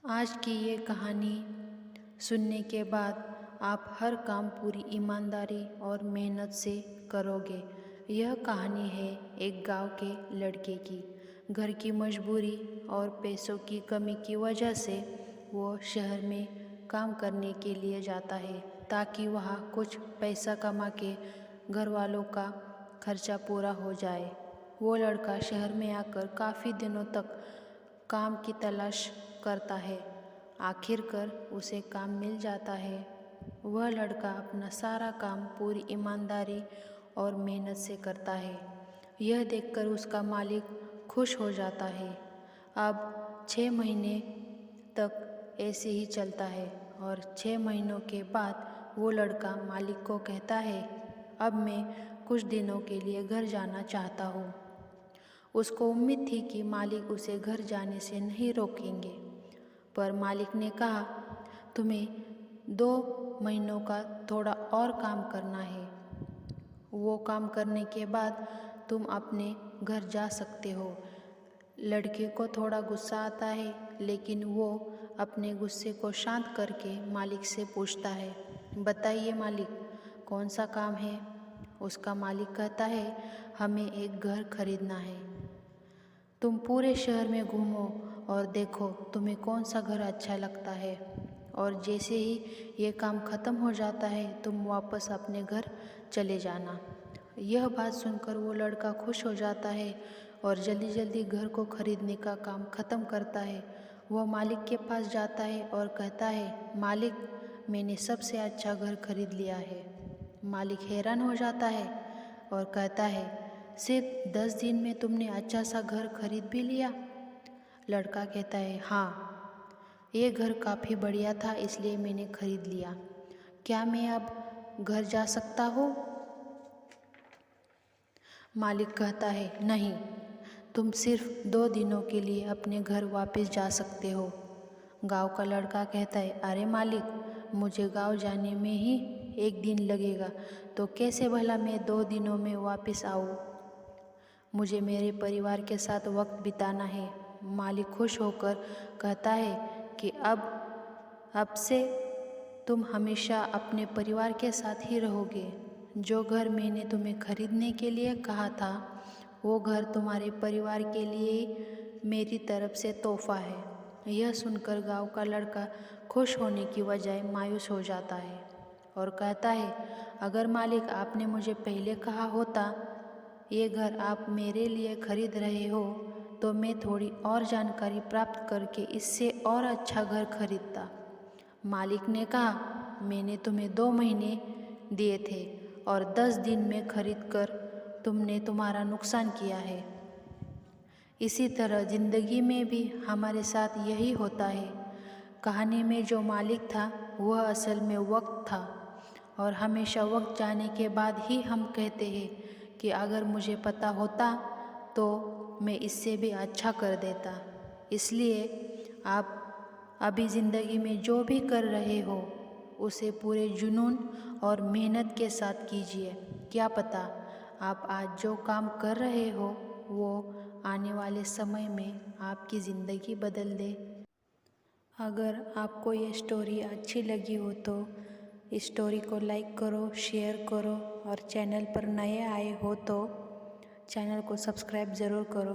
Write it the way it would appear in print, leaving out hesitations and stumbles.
आज की ये कहानी सुनने के बाद आप हर काम पूरी ईमानदारी और मेहनत से करोगे। यह कहानी है एक गांव के लड़के की। घर की मजबूरी और पैसों की कमी की वजह से वो शहर में काम करने के लिए जाता है ताकि वहाँ कुछ पैसा कमा के घर वालों का खर्चा पूरा हो जाए। वो लड़का शहर में आकर काफ़ी दिनों तक काम की तलाश करता है। आखिरकार उसे काम मिल जाता है। वह लड़का अपना सारा काम पूरी ईमानदारी और मेहनत से करता है। यह देखकर उसका मालिक खुश हो जाता है। अब 6 महीने तक ऐसे ही चलता है और 6 महीनों के बाद वो लड़का मालिक को कहता है, अब मैं कुछ दिनों के लिए घर जाना चाहता हूँ। उसको उम्मीद थी कि मालिक उसे घर जाने से नहीं रोकेंगे, पर मालिक ने कहा, तुम्हें 2 महीनों का थोड़ा और काम करना है। वो काम करने के बाद तुम अपने घर जा सकते हो। लड़के को थोड़ा गुस्सा आता है, लेकिन वो अपने गुस्से को शांत करके मालिक से पूछता है, बताइए मालिक, कौन सा काम है? उसका मालिक कहता है, हमें एक घर खरीदना है। तुम पूरे शहर में घूमो और देखो तुम्हें कौन सा घर अच्छा लगता है, और जैसे ही ये काम ख़त्म हो जाता है तुम वापस अपने घर चले जाना। यह बात सुनकर वो लड़का खुश हो जाता है और जल्दी जल्दी घर को खरीदने का काम ख़त्म करता है। वह मालिक के पास जाता है और कहता है, मालिक, मैंने सबसे अच्छा घर खरीद लिया है। मालिक हैरान हो जाता है और कहता है, सिर्फ 10 दिन में तुमने अच्छा सा घर खरीद भी लिया? लड़का कहता है, हाँ, ये घर काफ़ी बढ़िया था इसलिए मैंने खरीद लिया। क्या मैं अब घर जा सकता हूँ? मालिक कहता है, नहीं, तुम सिर्फ 2 दिनों के लिए अपने घर वापस जा सकते हो। गांव का लड़का कहता है, अरे मालिक, मुझे गांव जाने में ही 1 दिन लगेगा, तो कैसे भला मैं 2 दिनों में वापस आऊँ? मुझे मेरे परिवार के साथ वक्त बिताना है। मालिक खुश होकर कहता है कि अब से तुम हमेशा अपने परिवार के साथ ही रहोगे। जो घर मैंने तुम्हें खरीदने के लिए कहा था, वो घर तुम्हारे परिवार के लिए मेरी तरफ से तोहफा है। यह सुनकर गांव का लड़का खुश होने की बजाय मायूस हो जाता है और कहता है, अगर मालिक आपने मुझे पहले कहा होता ये घर आप मेरे लिए खरीद रहे हो, तो मैं थोड़ी और जानकारी प्राप्त करके इससे और अच्छा घर खरीदता। मालिक ने कहा, मैंने तुम्हें 2 महीने दिए थे और 10 दिन में खरीद कर तुमने तुम्हारा नुकसान किया है। इसी तरह ज़िंदगी में भी हमारे साथ यही होता है। कहानी में जो मालिक था वह असल में वक्त था, और हमेशा वक्त जाने के बाद ही हम कहते हैं कि अगर मुझे पता होता तो मैं इससे भी अच्छा कर देता। इसलिए आप अभी ज़िंदगी में जो भी कर रहे हो उसे पूरे जुनून और मेहनत के साथ कीजिए। क्या पता आप आज जो काम कर रहे हो वो आने वाले समय में आपकी ज़िंदगी बदल दे। अगर आपको ये स्टोरी अच्छी लगी हो तो इस स्टोरी को लाइक करो, शेयर करो, और चैनल पर नए आए हो तो चैनल को सब्सक्राइब ज़रूर करो।